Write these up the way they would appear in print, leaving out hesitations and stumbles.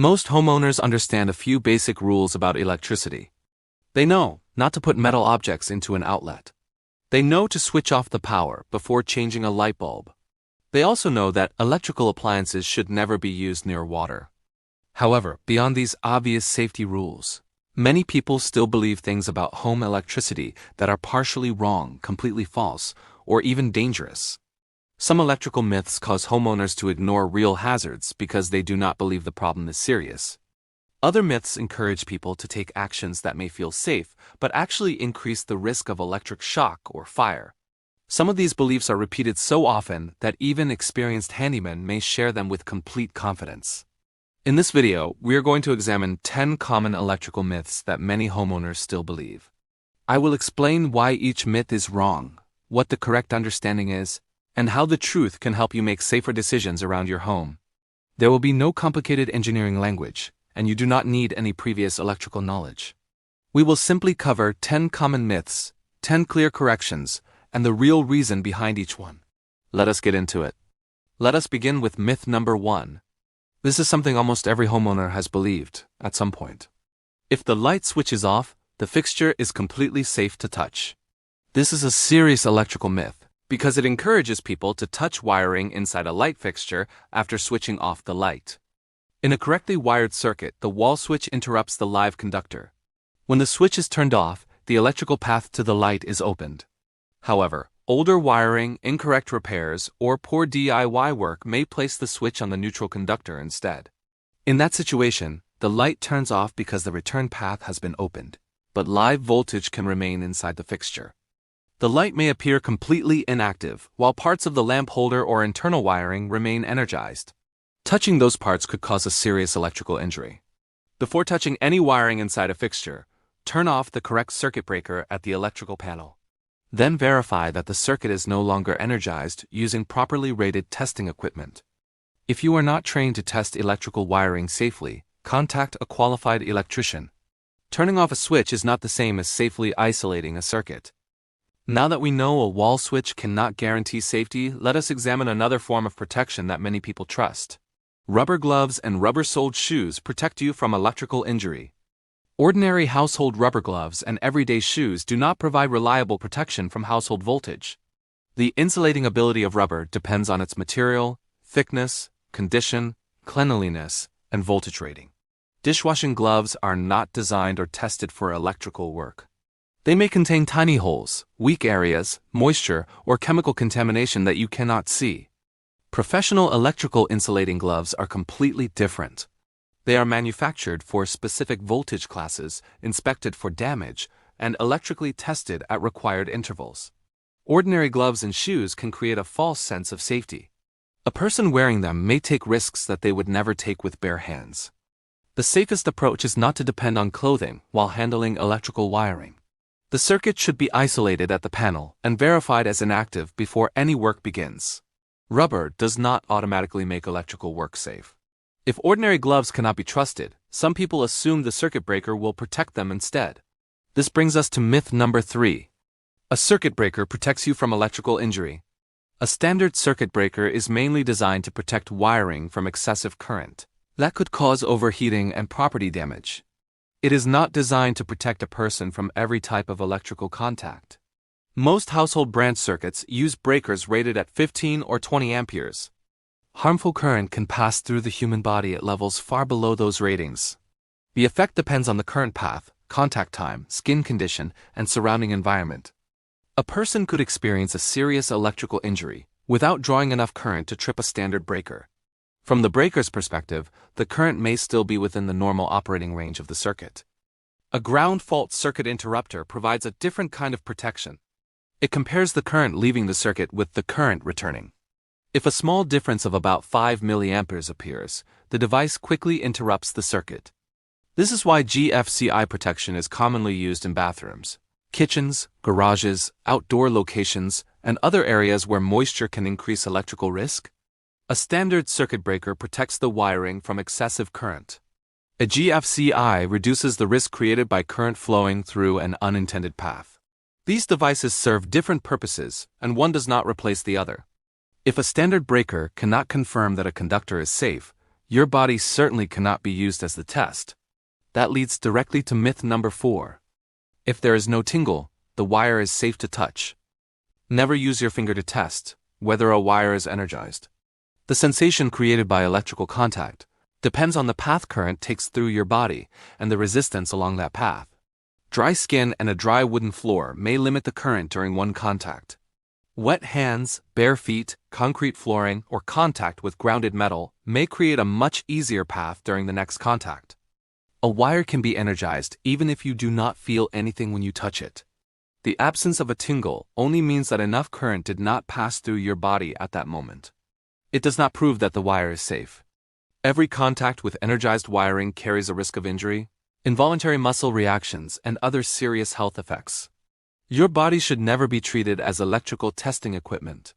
Most homeowners understand a few basic rules about electricity. They know not to put metal objects into an outlet. They know to switch off the power before changing a light bulb. They also know that electrical appliances should never be used near water. However, beyond these obvious safety rules, many people still believe things about home electricity that are partially wrong, completely false, or even dangerous. Some electrical myths cause homeowners to ignore real hazards because they do not believe the problem is serious. Other myths encourage people to take actions that may feel safe but actually increase the risk of electric shock or fire. Some of these beliefs are repeated so often that even experienced handymen may share them with complete confidence. In this video, we are going to examine 10 common electrical myths that many homeowners still believe. I will explain why each myth is wrong, what the correct understanding is, and how the truth can help you make safer decisions around your home. There will be no complicated engineering language, and you do not need any previous electrical knowledge. We will simply cover 10 common myths, 10 clear corrections, and the real reason behind each one. Let us get into it. Let us begin with myth number 1. This is something almost every homeowner has believed at some point. If the light switch is off, the fixture is completely safe to touch. This is a serious electrical myth, because it encourages people to touch wiring inside a light fixture after switching off the light. In a correctly wired circuit, the wall switch interrupts the live conductor. When the switch is turned off, the electrical path to the light is opened. However, older wiring, incorrect repairs, or poor DIY work may place the switch on the neutral conductor instead. In that situation, the light turns off because the return path has been opened, but live voltage can remain inside the fixture. The light may appear completely inactive, while parts of the lamp holder or internal wiring remain energized. Touching those parts could cause a serious electrical injury. Before touching any wiring inside a fixture, turn off the correct circuit breaker at the electrical panel. Then verify that the circuit is no longer energized using properly rated testing equipment. If you are not trained to test electrical wiring safely, contact a qualified electrician. Turning off a switch is not the same as safely isolating a circuit. Now that we know a wall switch cannot guarantee safety, let us examine another form of protection that many people trust. Rubber gloves and rubber-soled shoes protect you from electrical injury. Ordinary household rubber gloves and everyday shoes do not provide reliable protection from household voltage. The insulating ability of rubber depends on its material, thickness, condition, cleanliness, and voltage rating. Dishwashing gloves are not designed or tested for electrical work. They may contain tiny holes, weak areas, moisture, or chemical contamination that you cannot see. Professional electrical insulating gloves are completely different. They are manufactured for specific voltage classes, inspected for damage, and electrically tested at required intervals. Ordinary gloves and shoes can create a false sense of safety. A person wearing them may take risks that they would never take with bare hands. The safest approach is not to depend on clothing while handling electrical wiring. The circuit should be isolated at the panel and verified as inactive before any work begins. Rubber does not automatically make electrical work safe. If ordinary gloves cannot be trusted, some people assume the circuit breaker will protect them instead. This brings us to myth number 3. A circuit breaker protects you from electrical injury. A standard circuit breaker is mainly designed to protect wiring from excessive current. That could cause overheating and property damage. It is not designed to protect a person from every type of electrical contact. Most household branch circuits use breakers rated at 15 or 20 amperes. Harmful current can pass through the human body at levels far below those ratings. The effect depends on the current path, contact time, skin condition, and surrounding environment. A person could experience a serious electrical injury without drawing enough current to trip a standard breaker. From the breaker's perspective, the current may still be within the normal operating range of the circuit. A ground fault circuit interrupter provides a different kind of protection. It compares the current leaving the circuit with the current returning. If a small difference of about 5 milliamperes appears, the device quickly interrupts the circuit. This is why GFCI protection is commonly used in bathrooms, kitchens, garages, outdoor locations, and other areas where moisture can increase electrical risk. A standard circuit breaker protects the wiring from excessive current. A GFCI reduces the risk created by current flowing through an unintended path. These devices serve different purposes, and one does not replace the other. If a standard breaker cannot confirm that a conductor is safe, Your body certainly cannot be used as the test. That leads directly to myth number 4. If there is no tingle, the wire is safe to touch. Never use your finger to test whether a wire is energized. The sensation created by electrical contact depends on the path current takes through your body and the resistance along that path. Dry skin and a dry wooden floor may limit the current during one contact. Wet hands, bare feet, concrete flooring, or contact with grounded metal may create a much easier path during the next contact. A wire can be energized even if you do not feel anything when you touch it. The absence of a tingle only means that enough current did not pass through your body at that moment. It does not prove that the wire is safe. Every contact with energized wiring carries a risk of injury, involuntary muscle reactions, and other serious health effects. Your body should never be treated as electrical testing equipment.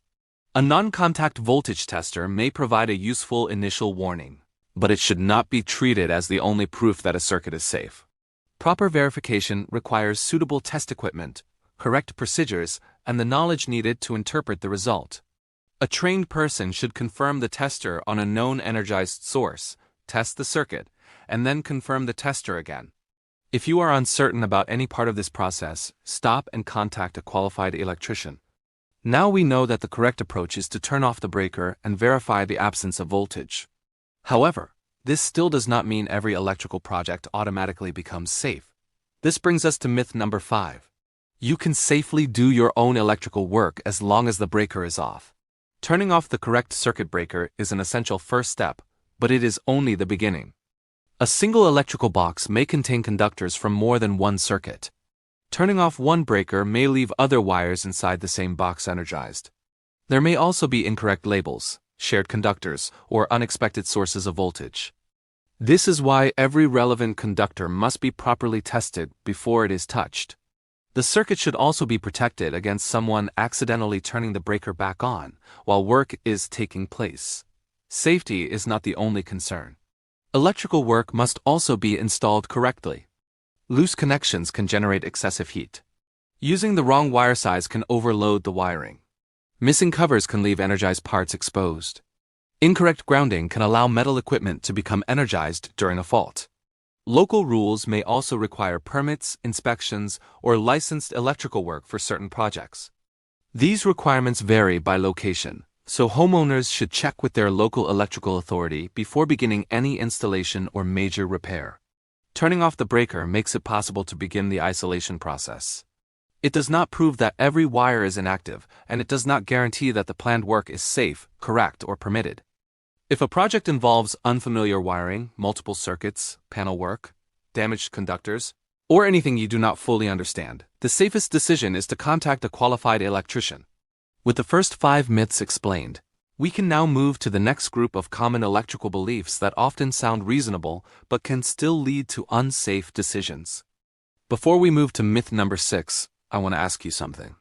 A non-contact voltage tester may provide a useful initial warning, but it should not be treated as the only proof that a circuit is safe. Proper verification requires suitable test equipment, correct procedures, and the knowledge needed to interpret the result. A trained person should confirm the tester on a known energized source, test the circuit, and then confirm the tester again. If you are uncertain about any part of this process, stop and contact a qualified electrician. Now we know that the correct approach is to turn off the breaker and verify the absence of voltage. However, this still does not mean every electrical project automatically becomes safe. This brings us to myth number 5. You can safely do your own electrical work as long as the breaker is off. Turning off the correct circuit breaker is an essential first step, but it is only the beginning. A single electrical box may contain conductors from more than one circuit. Turning off one breaker may leave other wires inside the same box energized. There may also be incorrect labels, shared conductors, or unexpected sources of voltage. This is why every relevant conductor must be properly tested before it is touched. The circuit should also be protected against someone accidentally turning the breaker back on while work is taking place. Safety is not the only concern. Electrical work must also be installed correctly. Loose connections can generate excessive heat. Using the wrong wire size can overload the wiring. Missing covers can leave energized parts exposed. Incorrect grounding can allow metal equipment to become energized during a fault. Local rules may also require permits, inspections, or licensed electrical work for certain projects. These requirements vary by location, so homeowners should check with their local electrical authority before beginning any installation or major repair. Turning off the breaker makes it possible to begin the isolation process. It does not prove that every wire is inactive, and it does not guarantee that the planned work is safe, correct, or permitted. If a project involves unfamiliar wiring, multiple circuits, panel work, damaged conductors, or anything you do not fully understand, the safest decision is to contact a qualified electrician. With the first 5 myths explained, we can now move to the next group of common electrical beliefs that often sound reasonable but can still lead to unsafe decisions. Before we move to myth number 6, I want to ask you something.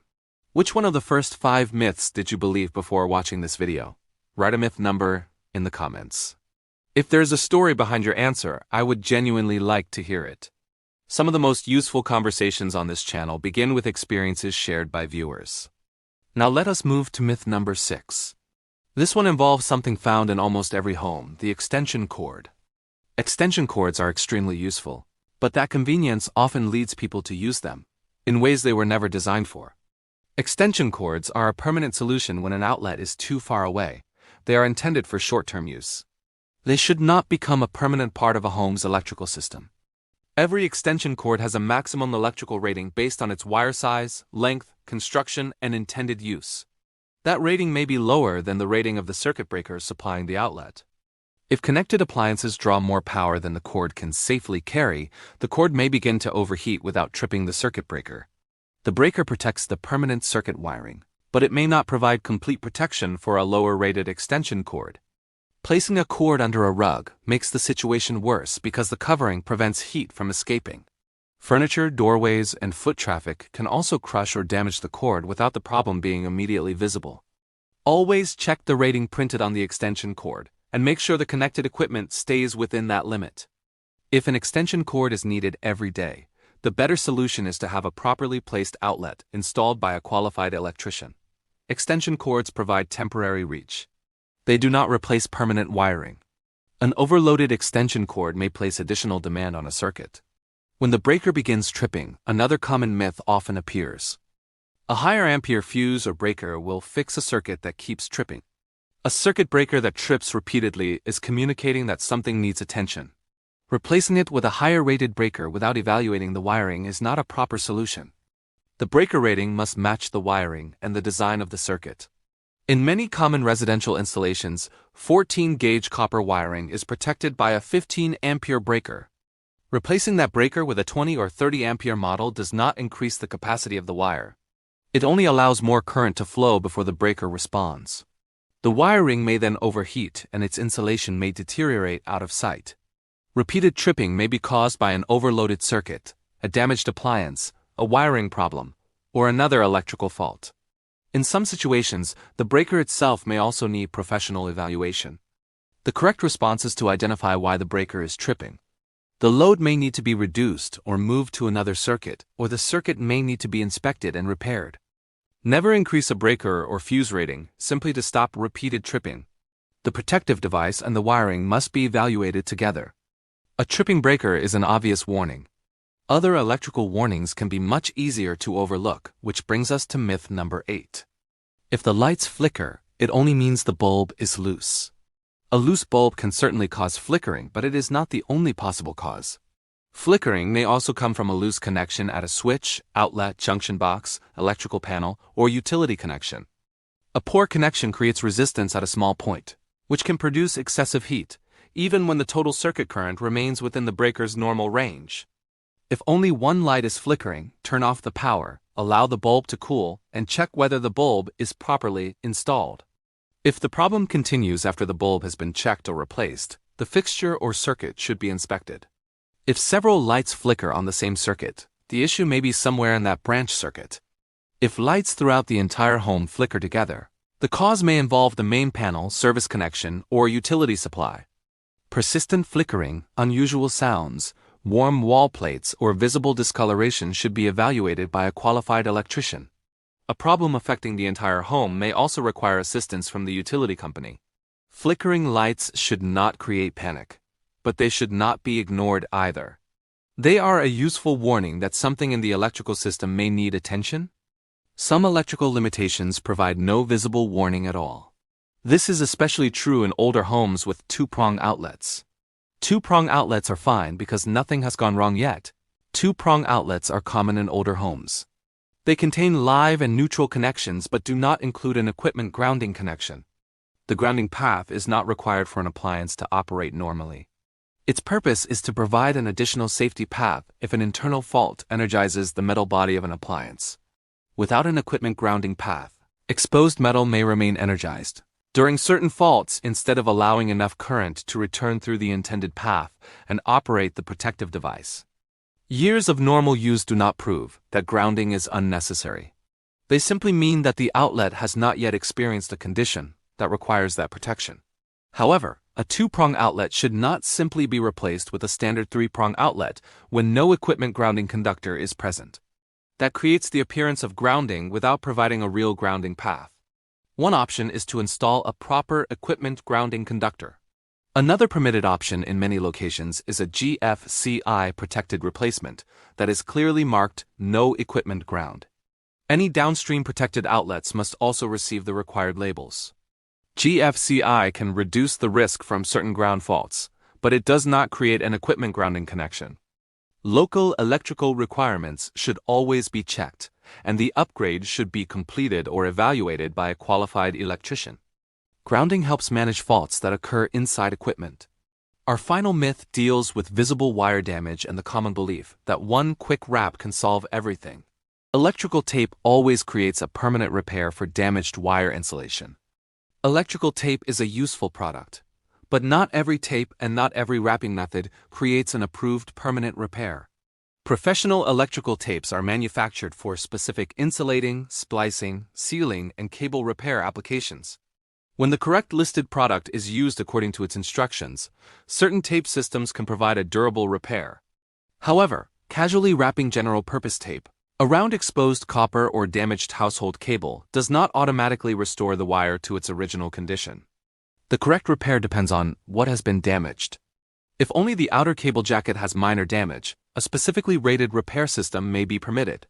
Which one of the first 5 myths did you believe before watching this video? Write a myth number in the comments. If there's a story behind your answer, I would genuinely like to hear it. Some of the most useful conversations on this channel begin with experiences shared by viewers. Now let us move to myth number 6. This one involves something found in almost every home, the extension cord. Extension cords are extremely useful, but that convenience often leads people to use them in ways they were never designed for. Extension cords are a permanent solution when an outlet is too far away. They are intended for short-term use. They should not become a permanent part of a home's electrical system. Every extension cord has a maximum electrical rating based on its wire size, length, construction, and intended use. That rating may be lower than the rating of the circuit breaker supplying the outlet. If connected appliances draw more power than the cord can safely carry, the cord may begin to overheat without tripping the circuit breaker. The breaker protects the permanent circuit wiring, but it may not provide complete protection for a lower-rated extension cord. Placing a cord under a rug makes the situation worse because the covering prevents heat from escaping. Furniture, doorways, and foot traffic can also crush or damage the cord without the problem being immediately visible. Always check the rating printed on the extension cord and make sure the connected equipment stays within that limit. If an extension cord is needed every day, the better solution is to have a properly placed outlet installed by a qualified electrician. Extension cords provide temporary reach. They do not replace permanent wiring. An overloaded extension cord may place additional demand on a circuit. When the breaker begins tripping, another common myth often appears. A higher ampere fuse or breaker will fix a circuit that keeps tripping. A circuit breaker that trips repeatedly is communicating that something needs attention. Replacing it with a higher rated breaker without evaluating the wiring is not a proper solution. The breaker rating must match the wiring and the design of the circuit. In many common residential installations, 14-gauge copper wiring is protected by a 15-ampere breaker. Replacing that breaker with a 20 or 30-ampere model does not increase the capacity of the wire. It only allows more current to flow before the breaker responds. The wiring may then overheat and its insulation may deteriorate out of sight. Repeated tripping may be caused by an overloaded circuit, a damaged appliance, a wiring problem, or another electrical fault. In some situations, the breaker itself may also need professional evaluation. The correct response is to identify why the breaker is tripping. The load may need to be reduced or moved to another circuit, or the circuit may need to be inspected and repaired. Never increase a breaker or fuse rating simply to stop repeated tripping. The protective device and the wiring must be evaluated together. A tripping breaker is an obvious warning. Other electrical warnings can be much easier to overlook, which brings us to myth number 8. If the lights flicker, it only means the bulb is loose. A loose bulb can certainly cause flickering, but it is not the only possible cause. Flickering may also come from a loose connection at a switch, outlet, junction box, electrical panel, or utility connection. A poor connection creates resistance at a small point, which can produce excessive heat, even when the total circuit current remains within the breaker's normal range. If only one light is flickering, turn off the power, allow the bulb to cool, and check whether the bulb is properly installed. If the problem continues after the bulb has been checked or replaced, the fixture or circuit should be inspected. If several lights flicker on the same circuit, the issue may be somewhere in that branch circuit. If lights throughout the entire home flicker together, the cause may involve the main panel, service connection, or utility supply. Persistent flickering, unusual sounds, warm wall plates, or visible discoloration should be evaluated by a qualified electrician. A problem affecting the entire home may also require assistance from the utility company. Flickering lights should not create panic, but they should not be ignored either. They are a useful warning that something in the electrical system may need attention. Some electrical limitations provide no visible warning at all. This is especially true in older homes with two-prong outlets. Two-prong outlets are fine because nothing has gone wrong yet. Two-prong outlets are common in older homes. They contain live and neutral connections but do not include an equipment grounding connection. The grounding path is not required for an appliance to operate normally. Its purpose is to provide an additional safety path if an internal fault energizes the metal body of an appliance. Without an equipment grounding path, exposed metal may remain energized during certain faults instead of allowing enough current to return through the intended path and operate the protective device. Years of normal use do not prove that grounding is unnecessary. They simply mean that the outlet has not yet experienced a condition that requires that protection. However, a two-prong outlet should not simply be replaced with a standard three-prong outlet when no equipment grounding conductor is present. That creates the appearance of grounding without providing a real grounding path. One option is to install a proper equipment grounding conductor. Another permitted option in many locations is a GFCI protected replacement that is clearly marked No Equipment Ground. Any downstream protected outlets must also receive the required labels. GFCI can reduce the risk from certain ground faults, but it does not create an equipment grounding connection. Local electrical requirements should always be checked, and the upgrade should be completed or evaluated by a qualified electrician. Grounding helps manage faults that occur inside equipment. Our final myth deals with visible wire damage and the common belief that one quick wrap can solve everything. Electrical tape always creates a permanent repair for damaged wire insulation. Electrical tape is a useful product, but not every tape and not every wrapping method creates an approved permanent repair. Professional electrical tapes are manufactured for specific insulating, splicing, sealing, and cable repair applications. When the correct listed product is used according to its instructions, certain tape systems can provide a durable repair. However, casually wrapping general-purpose tape around exposed copper or damaged household cable does not automatically restore the wire to its original condition. The correct repair depends on what has been damaged. If only the outer cable jacket has minor damage, a specifically rated repair system may be permitted.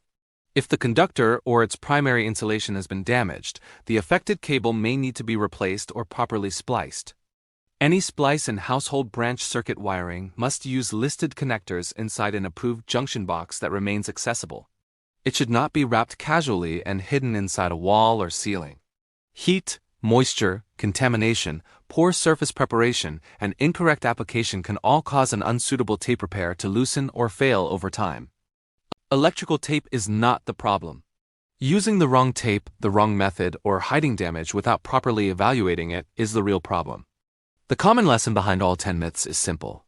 If the conductor or its primary insulation has been damaged, the affected cable may need to be replaced or properly spliced. Any splice and household branch circuit wiring must use listed connectors inside an approved junction box that remains accessible. It should not be wrapped casually and hidden inside a wall or ceiling. Heat, moisture, contamination, poor surface preparation, and incorrect application can all cause an unsuitable tape repair to loosen or fail over time. Electrical tape is not the problem. Using the wrong tape, the wrong method, or hiding damage without properly evaluating it is the real problem. The common lesson behind all 10 myths is simple.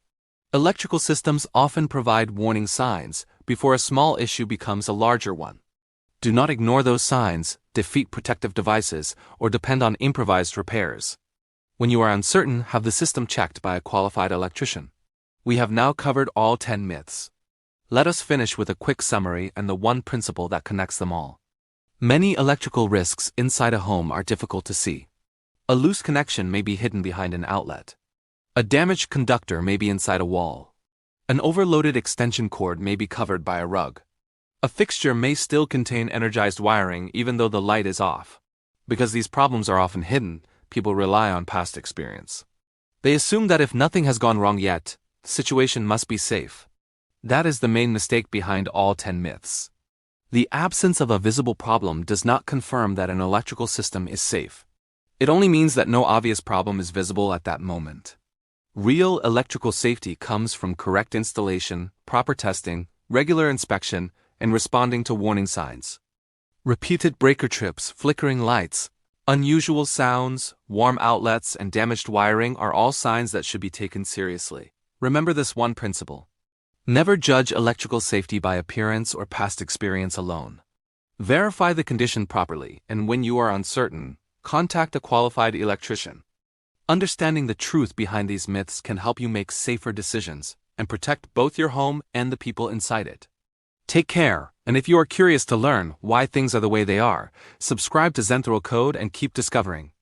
Electrical systems often provide warning signs before a small issue becomes a larger one. Do not ignore those signs, defeat protective devices, or depend on improvised repairs. When you are uncertain, have the system checked by a qualified electrician. We have now covered all 10 myths. Let us finish with a quick summary and the one principle that connects them all. Many electrical risks inside a home are difficult to see. A loose connection may be hidden behind an outlet. A damaged conductor may be inside a wall. An overloaded extension cord may be covered by a rug. A fixture may still contain energized wiring even though the light is off. Because these problems are often hidden, people rely on past experience. They assume that if nothing has gone wrong yet, the situation must be safe. That is the main mistake behind all 10 myths. The absence of a visible problem does not confirm that an electrical system is safe. It only means that no obvious problem is visible at that moment. Real electrical safety comes from correct installation, proper testing, regular inspection, and responding to warning signs. Repeated breaker trips, flickering lights, unusual sounds, warm outlets, and damaged wiring are all signs that should be taken seriously. Remember this one principle. Never judge electrical safety by appearance or past experience alone. Verify the condition properly, and when you are uncertain, contact a qualified electrician. Understanding the truth behind these myths can help you make safer decisions and protect both your home and the people inside it. Take care, and if you are curious to learn why things are the way they are, subscribe to Zenthral Code and keep discovering.